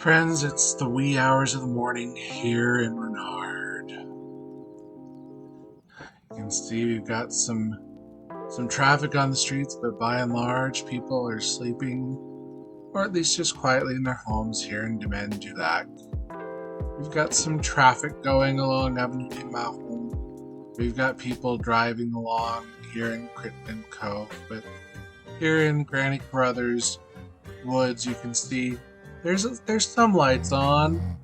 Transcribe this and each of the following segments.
Friends, it's the wee hours of the morning here in Rinard. You can see we've got some traffic on the streets, but by and large, people are sleeping, or at least just quietly in their homes here in Domaine du Lac. We've got some traffic going along Avenue des Marrons. We've got people driving along here in Crittenden Cove, but here in Granny Carruthers Woods, you can see there's some lights on.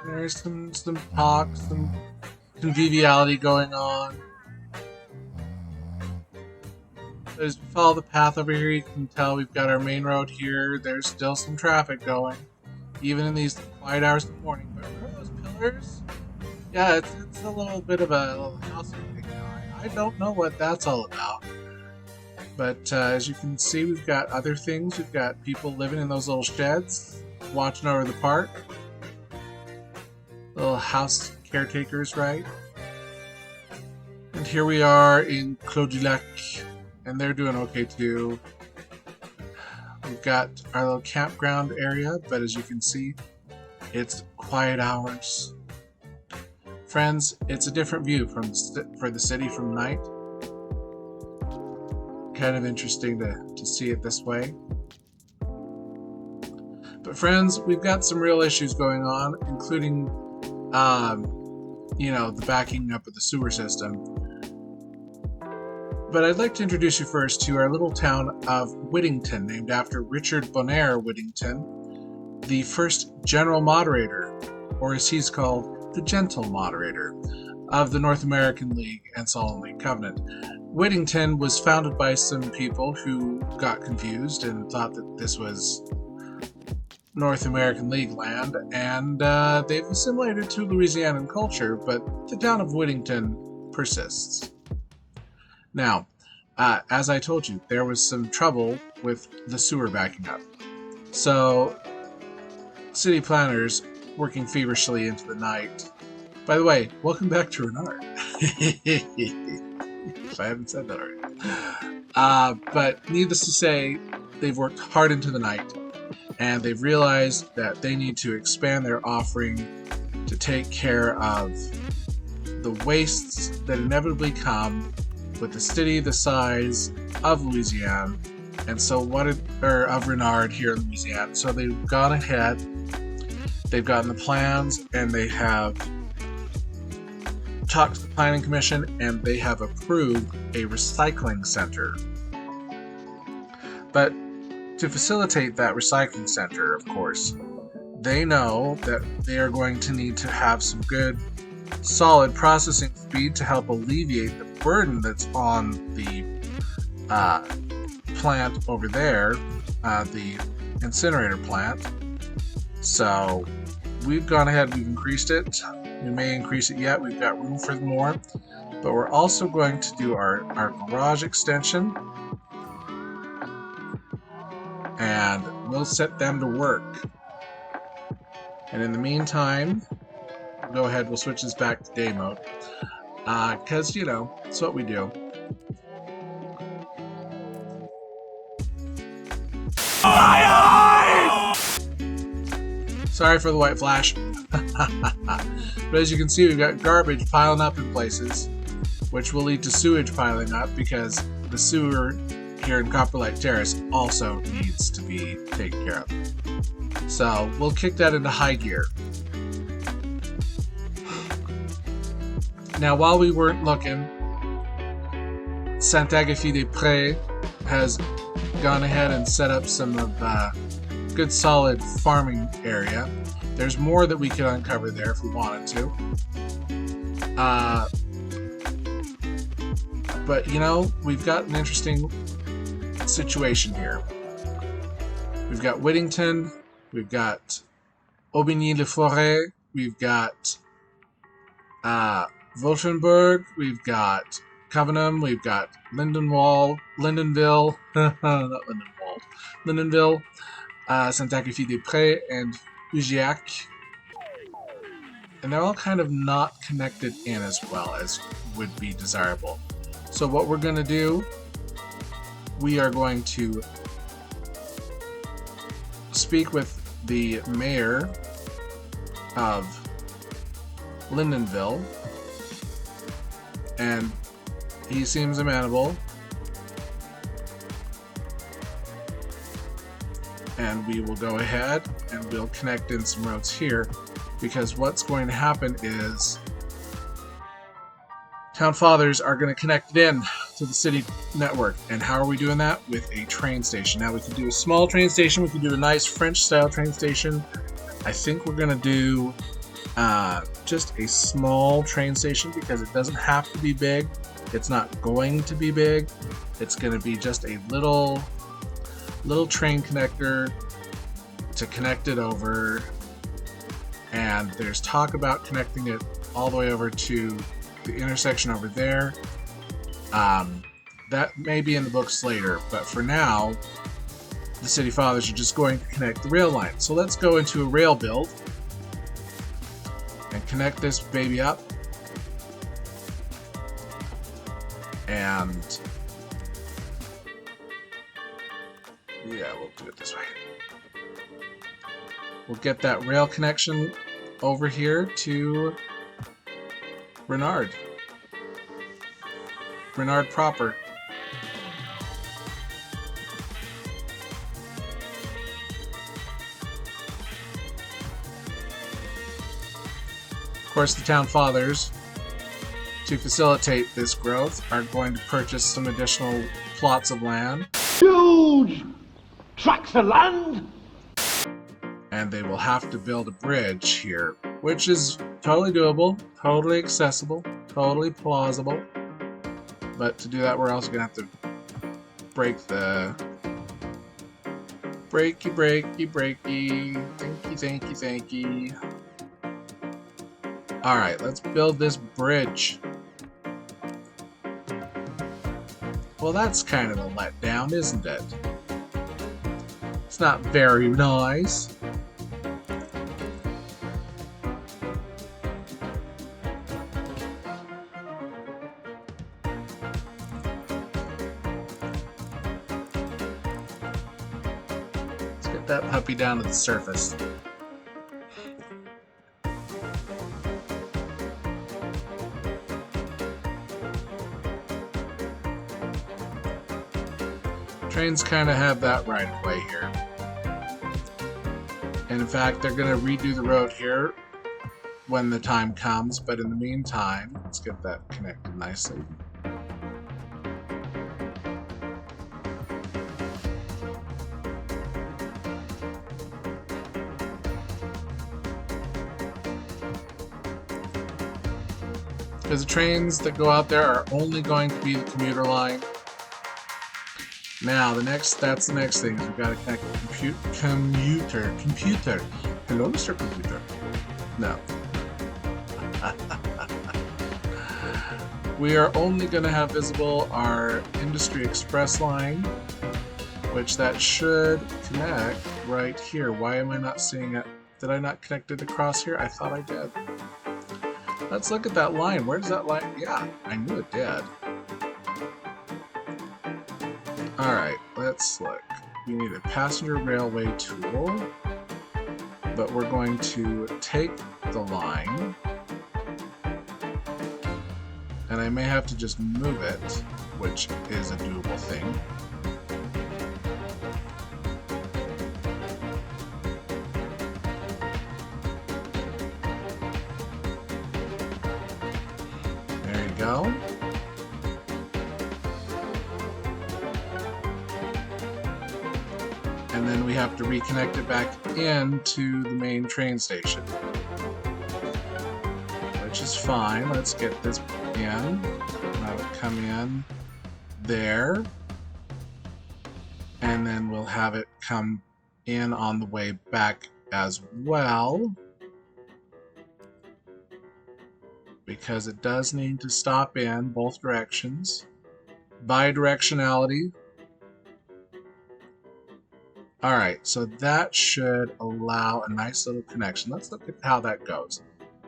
There's some talk, some conviviality going on. As we follow the path over here, you can tell we've got our main road here. There's still some traffic going, even in these quiet hours of the morning. But remember those pillars? Yeah, it's a little bit of a little house thing now. I don't know what that's all about. But as you can see, we've got other things. We've got people living in those little sheds, watching over the park. Little house caretakers, right? And here we are in Clos du Lac, and they're doing okay too. We've got our little campground area, but as you can see, it's quiet hours. Friends, it's a different view for the city from night. Kind of interesting to see it this way. But friends, we've got some real issues going on, including, the backing up of the sewer system. But I'd like to introduce you first to our little town of Whittington, named after Richard Bonaire Whittington, the first general moderator, or as he's called, the gentle moderator, of the North American League and Solon League Covenant. Whittington was founded by some people who got confused and thought that this was North American League land, and they've assimilated to Louisianan culture, but the town of Whittington persists. Now, as I told you, there was some trouble with the sewer backing up. So, city planners working feverishly into the night. By the way, welcome back to Rinard. If I haven't said that already. But needless to say, they've worked hard into the night, and they've realized that they need to expand their offering to take care of the wastes that inevitably come with a city the size of Louisiana, and so of Rinard here in Louisiana. So they've gone ahead, they've gotten the plans, and they have talked to the Planning Commission, and they have approved a recycling center. But to facilitate that recycling center, of course, they know that they are going to need to have some good, solid processing speed to help alleviate the burden that's on the plant over there, the incinerator plant. So we've gone ahead, we've increased it. We may increase it yet, we've got room for more, but we're also going to do our garage extension, and we'll set them to work. And in the meantime, go ahead, we'll switch this back to day mode, because, it's what we do. Sorry for the white flash. But as you can see, we've got garbage piling up in places, which will lead to sewage piling up because the sewer here in Copperlight Terrace also needs to be taken care of. So we'll kick that into high gear. Now, while we weren't looking, Saint-Agathe-des-Prés has gone ahead and set up some of good solid farming area. There's more that we could uncover there if we wanted to. But we've got an interesting situation here. We've got Whittington, we've got Aubigny-le-Forêt, we've got Wolfenburg, we've got Covenham, we've got Lindenville, Saint-Agathe-des-Prés, and Ugiac. And they're all kind of not connected in as well as would be desirable. So what we're going to do, we are going to speak with the mayor of Lindenville, and he seems amenable. And we will go ahead and we'll connect in some roads here, because what's going to happen is Town Fathers are going to connect it in to the city network. And how are we doing that? With a train station. Now we can do a small train station, we can do a nice French style train station. I think we're going to do just a small train station, because it doesn't have to be big. It's not going to be big. It's going to be just a little train connector to connect it over, and there's talk about connecting it all the way over to the intersection over there. That may be in the books later, but for now the City Fathers are just going to connect the rail line. So let's go into a rail build and connect this baby up, and yeah, we'll do it this way. We'll get that rail connection over here to Rinard. Rinard proper. Of course, the Town Fathers, to facilitate this growth, are going to purchase some additional plots of land. Huge tracts of land! And they will have to build a bridge here, which is totally doable, totally accessible, totally plausible. But to do that, we're also going to have to break the... Breaky, thanky. Alright, let's build this bridge. Well, that's kind of a letdown, isn't it? It's not very nice. Let's get that puppy down to the surface. Trains kind of have that right of way here. And in fact, they're going to redo the road here when the time comes, but in the meantime, let's get that connected nicely. Because the trains that go out there are only going to be the commuter line. Now, that's the next thing, is we've got to connect the computer. Hello, Mr. Computer. No. We are only going to have visible our Industry Express line, which that should connect right here. Why am I not seeing it? Did I not connect it across here? I thought I did. Let's look at that line. Where does that line? Yeah, I knew it did. Alright, let's look. We need a passenger railway tool, but we're going to take the line, and I may have to just move it, which is a doable thing. There you go. And then we have to reconnect it back into the main train station, which is fine. Let's get this in. That'll come in there, and then we'll have it come in on the way back as well, because it does need to stop in both directions. Bidirectionality. Alright, so that should allow a nice little connection. Let's look at how that goes.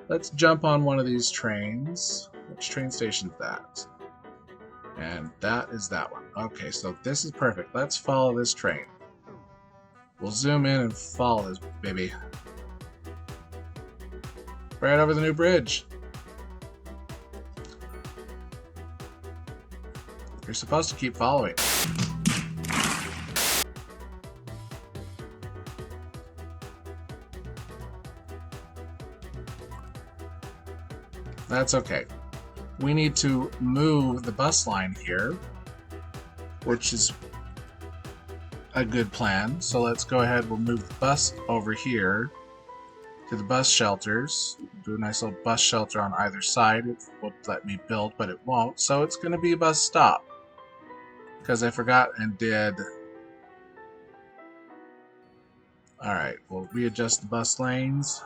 Let's jump on one of these trains. Which train station is that? And that is that one. Okay, so this is perfect. Let's follow this train. We'll zoom in and follow this baby. Right over the new bridge. You're supposed to keep following. That's okay. We need to move the bus line here, which is a good plan. So let's go ahead, we'll move the bus over here to the bus shelters. Do a nice little bus shelter on either side. It would let me build, but it won't. So it's going to be a bus stop. Because I forgot and did. Alright, we'll readjust the bus lanes.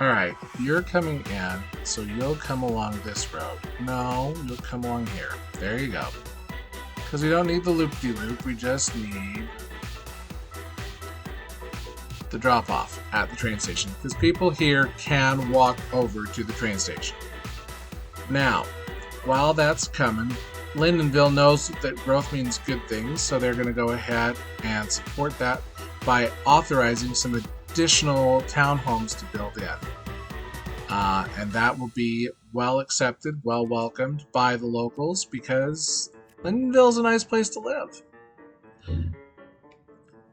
Alright, you're coming in, so you'll come along this road. No, you'll come along here. There you go. Because we don't need the loop-de-loop, we just need the drop-off at the train station. Because people here can walk over to the train station. Now, while that's coming, Lindenville knows that growth means good things, so they're going to go ahead and support that by authorizing some additional townhomes to build in. And that will be well accepted, well welcomed by the locals because Lindenville's a nice place to live.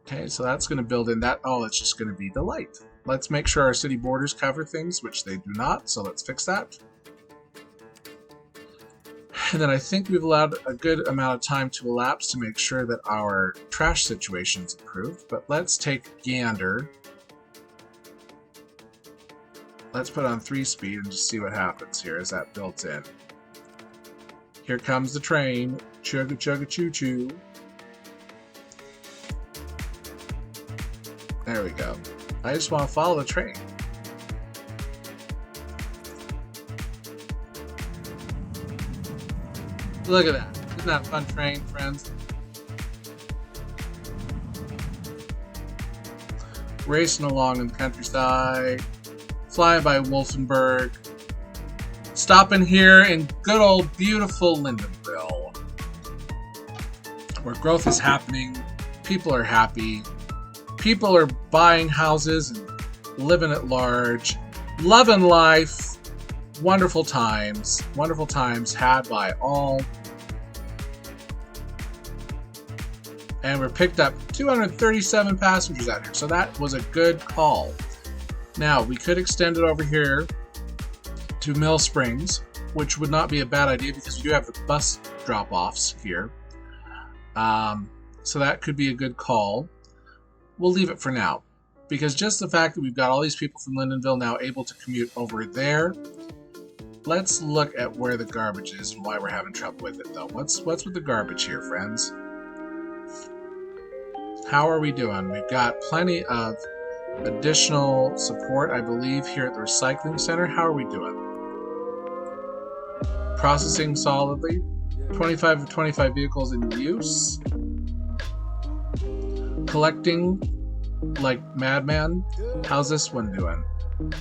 Okay, so that's going to build in that. Oh, it's just going to be delight. Let's make sure our city borders cover things, which they do not, so let's fix that. And then I think we've allowed a good amount of time to elapse to make sure that our trash situation is improved. But let's take a gander. Let's put on 3-speed and just see what happens here as that builds in. Here comes the train. Chugga chugga choo choo. There we go. I just want to follow the train. Look at that. Isn't that a fun train, friends? Racing along in the countryside. Flying by Wolfenburg. Stopping here in good old beautiful Lindenville. Where growth is happening. People are happy. People are buying houses and living at large. Loving life. Wonderful times had by all. And we picked up 237 passengers out here, so that was a good call. Now, we could extend it over here to Mill Springs, which would not be a bad idea because we do have the bus drop-offs here. So that could be a good call. We'll leave it for now, because just the fact that we've got all these people from Lindenville now able to commute over there. Let's look at where the garbage is and why we're having trouble with it, though. What's with the garbage here, friends? How are we doing? We've got plenty of additional support, I believe, here at the recycling center. How are we doing? Processing solidly. 25 of 25 vehicles in use. Collecting like madman. How's this one doing?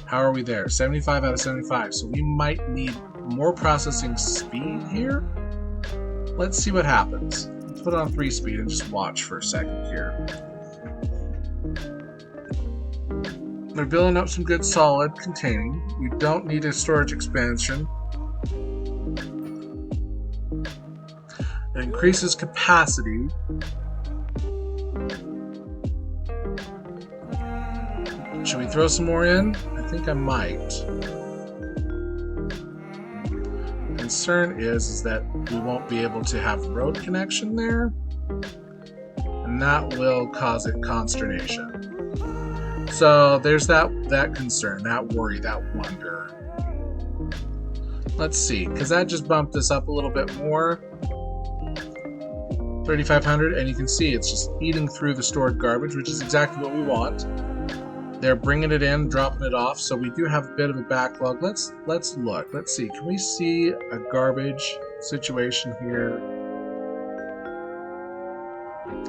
How are we there? 75 out of 75. So we might need more processing speed here. Let's see what happens. Let's put it on 3-speed and just watch for a second here. They're building up some good solid containing. We don't need a storage expansion. It increases capacity. Should we throw some more in? I think I might. Concern is that we won't be able to have road connection there. And that will cause it consternation. So there's that concern, that worry, that wonder. Let's see, because that just bumped this up a little bit more. 3,500, and you can see it's just eating through the stored garbage, which is exactly what we want. They're bringing it in, dropping it off, so we do have a bit of a backlog. Let's look. Let's see. Can we see a garbage situation here?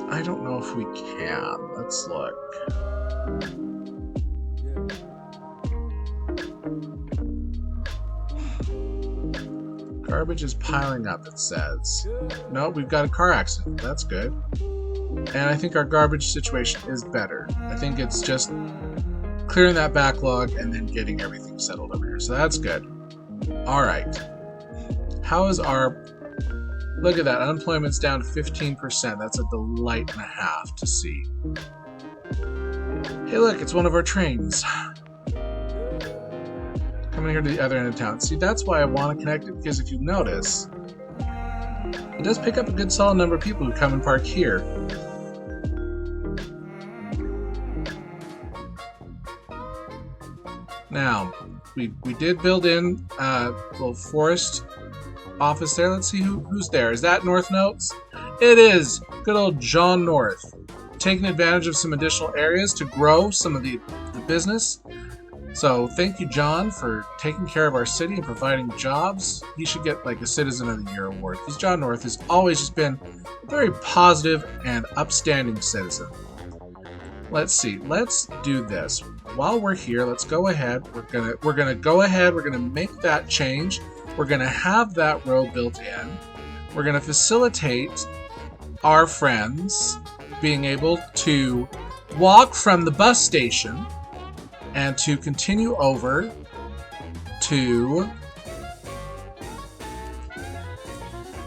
I don't know if we can. Let's look. Garbage is piling up, it says. No, we've got a car accident. That's good. And I think our garbage situation is better. I think it's just clearing that backlog and then getting everything settled over here. So that's good. Alright. How is our... Look at that. Unemployment's down to 15%. That's a delight and a half to see. Hey, look. It's one of our trains. Coming here to the other end of town. See, that's why I want to connect it, because if you notice, it does pick up a good solid number of people who come and park here. Now, we did build in a little forest office there. Let's see who's there. Is that North Notes? It is! Good old John North. Taking advantage of some additional areas to grow some of the business. So thank you, John, for taking care of our city and providing jobs. He should get like a Citizen of the Year award, because John North has always just been a very positive and upstanding citizen. Let's see. Let's do this. While we're here, let's go ahead. We're gonna go ahead. We're gonna make that change. We're gonna have that road built in. We're gonna facilitate our friends being able to walk from the bus station and to continue over to...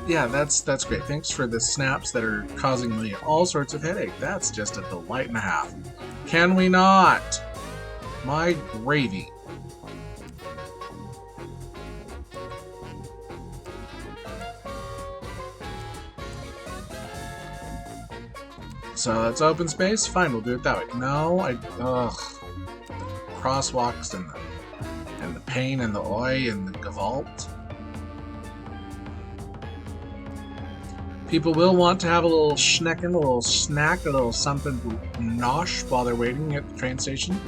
Yeah, that's great. Thanks for the snaps that are causing me all sorts of headache. That's just a delight and a half. Can we not? My gravy. So that's open space? Fine, we'll do it that way. No, ugh. Crosswalks and the pain and the oi and the gavalt. People will want to have a little schnecken, a little snack, a little something to nosh while they're waiting at the train station.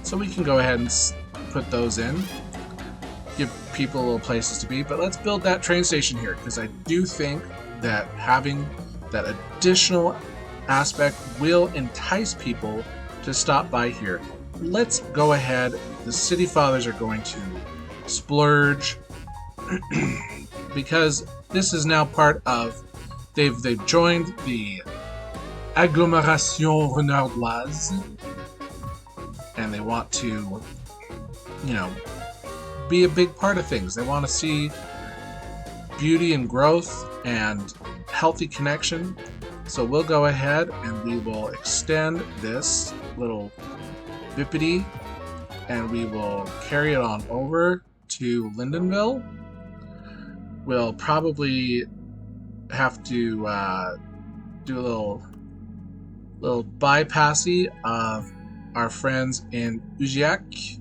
So we can go ahead and put those in. Give people little places to be. But let's build that train station here, because I do think that having that additional aspect will entice people to stop by here. Let's go ahead. The City Fathers are going to splurge because this is now part of... They've joined the agglomération renardoise, and they want to, you know, be a big part of things. They want to see beauty and growth and healthy connection. So we'll go ahead and we will extend this little bippity, and we will carry it on over to Lindenville. We'll probably have to do a little bypassy of our friends in Ujiak,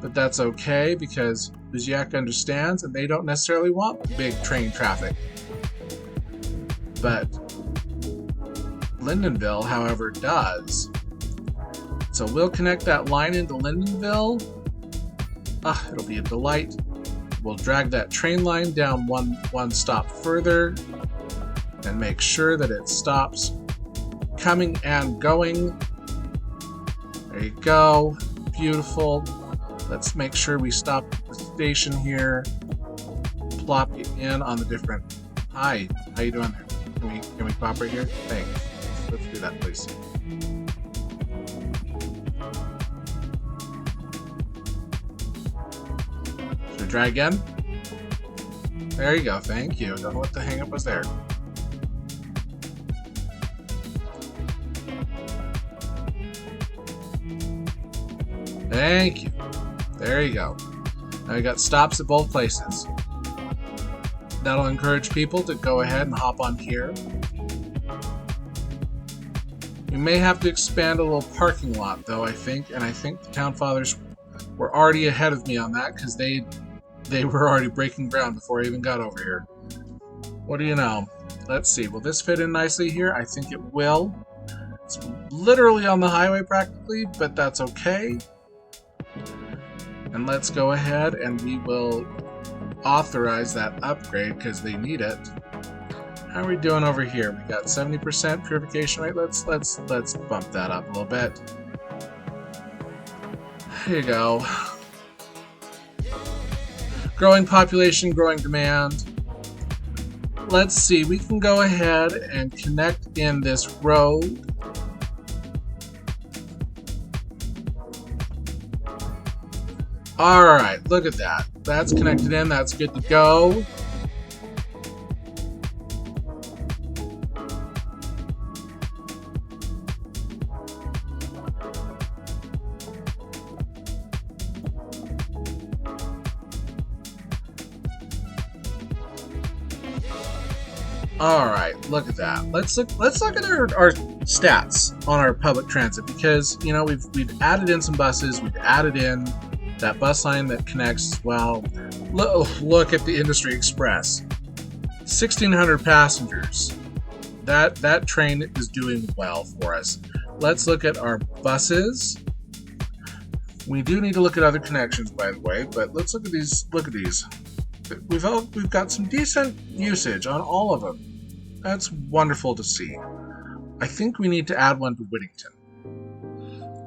but that's okay because Ujiak understands and they don't necessarily want big train traffic. But Lindenville, however, does. So we'll connect that line into Lindenville. It'll be a delight. We'll drag that train line down one stop further and make sure that it stops coming and going. There you go. Beautiful. Let's make sure we stop at the station here. Plop it in on the different... Hi, how you doing there? Can we pop right here? Thanks. Let's do that, please. Should we try again? There you go. Thank you. Don't know what the hang-up was there. Thank you. There you go. Now we got stops at both places. That'll encourage people to go ahead and hop on here. We may have to expand a little parking lot, though, I think, and I think the Town Fathers were already ahead of me on that because they were already breaking ground before I even got over here. What do you know? Let's see, will this fit in nicely here? I think it will. It's literally on the highway practically, but that's okay. And let's go ahead and we will authorize that upgrade because they need it. How are we doing over here? We got 70% purification rate. Let's bump that up a little bit. There you go. Growing population, growing demand. Let's see, we can go ahead and connect in this road. Alright, look at that. That's connected in, that's good to go. Alright, look at that. Let's look at our stats on our public transit because, you know, we've added in some buses, we've added in that bus line that connects, well, look at the Industry Express. 1,600 passengers. That train is doing well for us. Let's look at our buses. We do need to look at other connections, by the way, but let's look at these. Look at these. We've got some decent usage on all of them. That's wonderful to see. I think we need to add one to Whittington.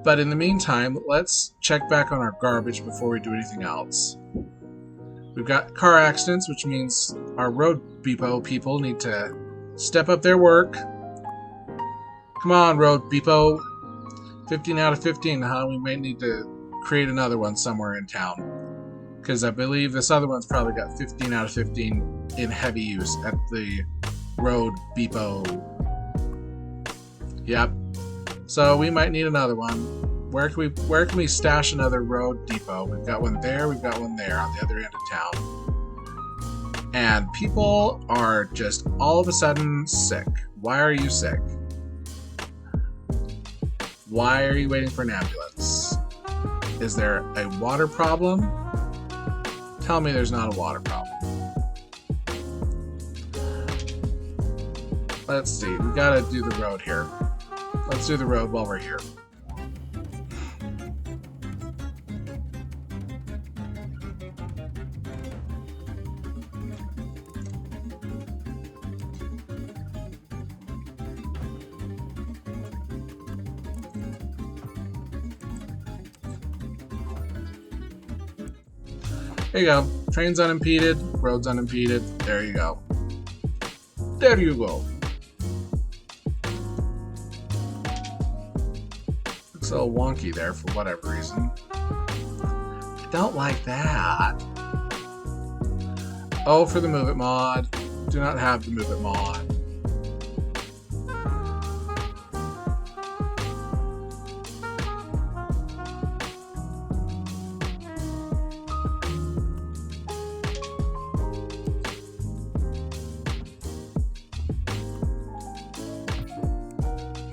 But in the meantime, let's check back on our garbage before we do anything else. We've got car accidents, which means our road depot people need to step up their work. Come on, road depot. 15 out of 15, huh? We may need to create another one somewhere in town. Because I believe this other one's probably got 15 out of 15 in heavy use at the road depot. Yep. So we might need another one. Where can we stash another road depot? We've got one there, we've got one there on the other end of town. And people are just all of a sudden sick. Why are you sick? Why are you waiting for an ambulance? Is there a water problem? Tell me there's not a water problem. Let's see, we gotta do the road here. Let's do the road while we're here. There you go. Train's unimpeded, road's unimpeded. There you go. There you go. Looks a little wonky there for whatever reason. I don't like that. Oh, for the Move It mod. Do not have the Move It mod.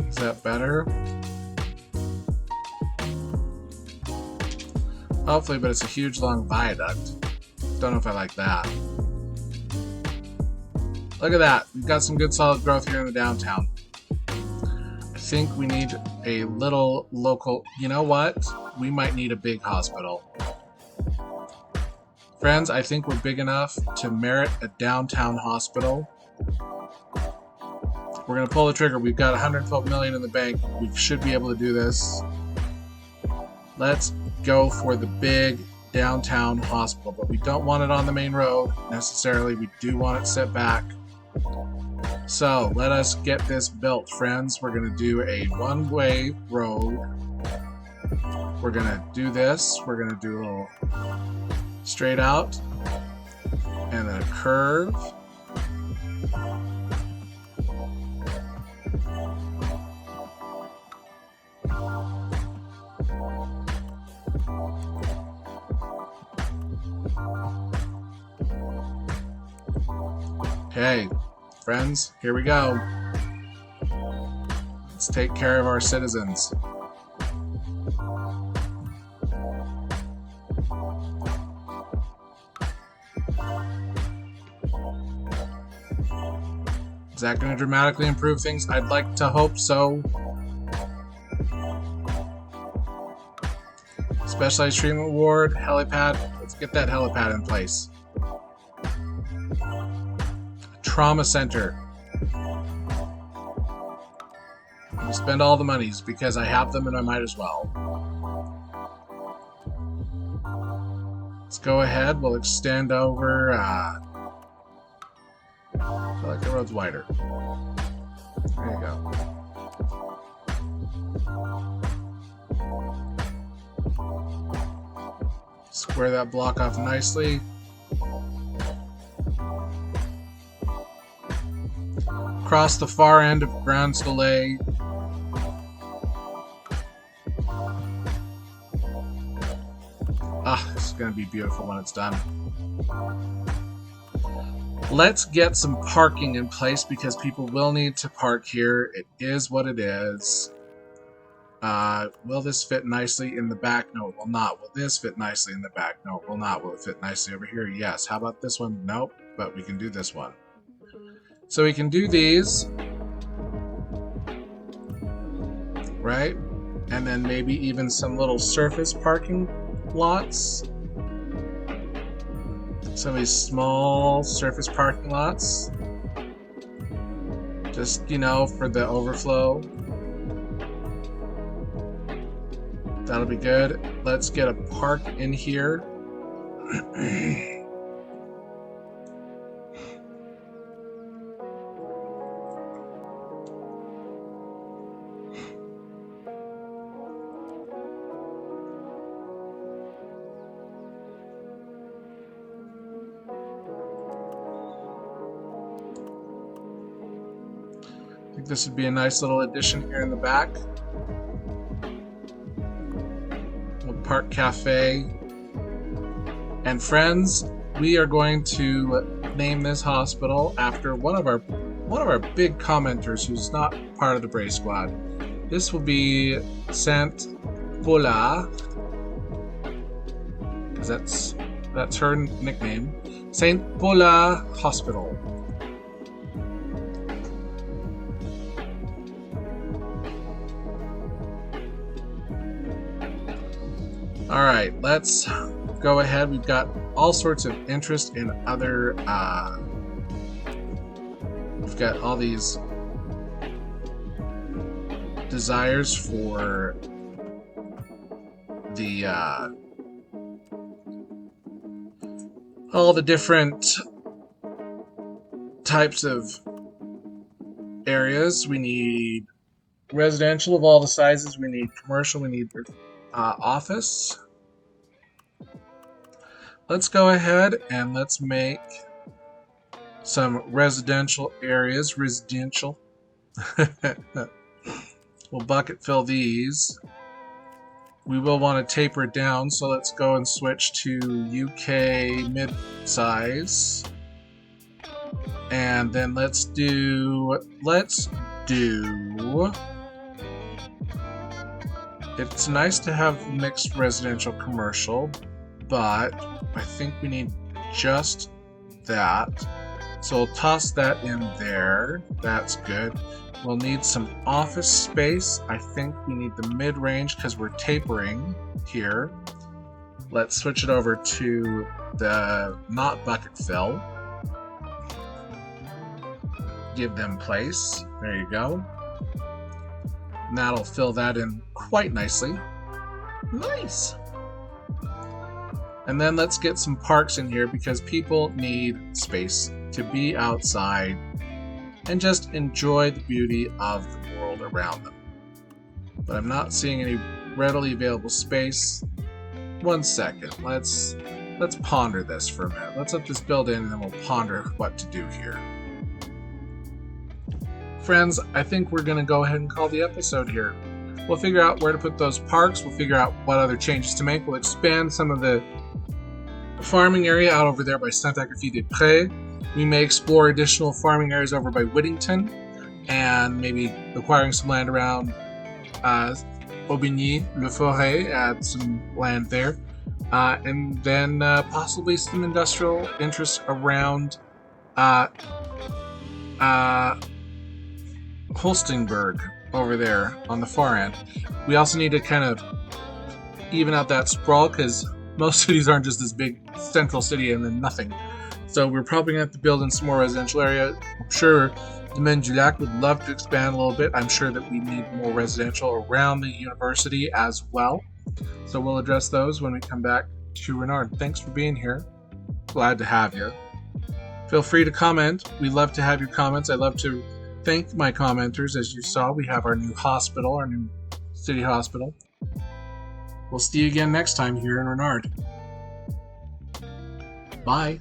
Is that better? Hopefully, but it's a huge long viaduct. Don't know if I like that. Look at that. We've got some good solid growth here in the downtown. I think we need a little local... You know what? We might need a big hospital. Friends, I think we're big enough to merit a downtown hospital. We're going to pull the trigger. We've got 112 million in the bank. We should be able to do this. Let's go for the big downtown hospital, but we don't want it on the main road necessarily. We do want it set back. So let us get this built, friends. We're going to do a one-way road. We're going to do this. We're going to do a little straight out and then a curve. Okay, friends, here we go. Let's take care of our citizens. that going to dramatically improve things? I'd like to hope so. Specialized treatment ward, helipad. Let's get that helipad in place. Trauma center. I'll spend all the monies because I have them and I might as well. Let's go ahead. We'll extend over. I feel like the road's wider. There you go. Square that block off nicely. Across the far end of Grand Soleil. Ah, this is going to be beautiful when it's done. Let's get some parking in place because people will need to park here. It is what it is. Will this fit nicely in the back? No, it will not. Will this fit nicely in the back? No, it will not. Will it fit nicely over here? Yes. How about this one? Nope. But we can do this one. So we can do these. Right? And then maybe even some little surface parking lots. Some of these small surface parking lots. Just, you know, for the overflow. That'll be good. Let's get a park in here. I think this would be a nice little addition here in the back. Park Cafe. And friends, we are going to name this hospital after one of our big commenters who's not part of the Brave Squad. This will be Saint Paula, because that's her nickname. Saint Paula Hospital. Alright, let's go ahead. We've got all sorts of interest in other, we've got all these desires for the, all the different types of areas. We need residential of all the sizes, we need commercial, we need office. Let's go ahead and let's make some residential areas. Residential. We'll bucket fill these. We will want to taper it down, so let's go and switch to UK mid-size. And then let's do it's nice to have mixed residential commercial, but I think we need just that. So we'll toss that in there. That's good. We'll need some office space. I think we need the mid-range because we're tapering here. Let's switch it over to the not bucket fill. Give them place. There you go. And that'll fill that in quite nicely. Nice! And then let's get some parks in here because people need space to be outside and just enjoy the beauty of the world around them. But I'm not seeing any readily available space. One second. Let's ponder this for a minute. Let's let this build in and then we'll ponder what to do here. Friends, I think we're going to go ahead and call the episode here. We'll figure out where to put those parks. We'll figure out what other changes to make. We'll expand some of the farming area out over there by Saint-Agathe-des-Prés. We may explore additional farming areas over by Whittington and maybe acquiring some land around Aubigny-le-Forêt, add some land there. And then possibly some industrial interests around Holstenberg over there on the far end. We also need to kind of even out that sprawl because most cities aren't just this big central city and then nothing. So we're probably going to have to build in some more residential area. I'm sure Domaine du Lac would love to expand a little bit. I'm sure that we need more residential around the university as well. So we'll address those when we come back to Rinard. Thanks for being here. Glad to have you. Feel free to comment. We love to have your comments. I love to thank my commenters. As you saw, we have our new hospital, our new city hospital. We'll see you again next time here in Rinard. Bye.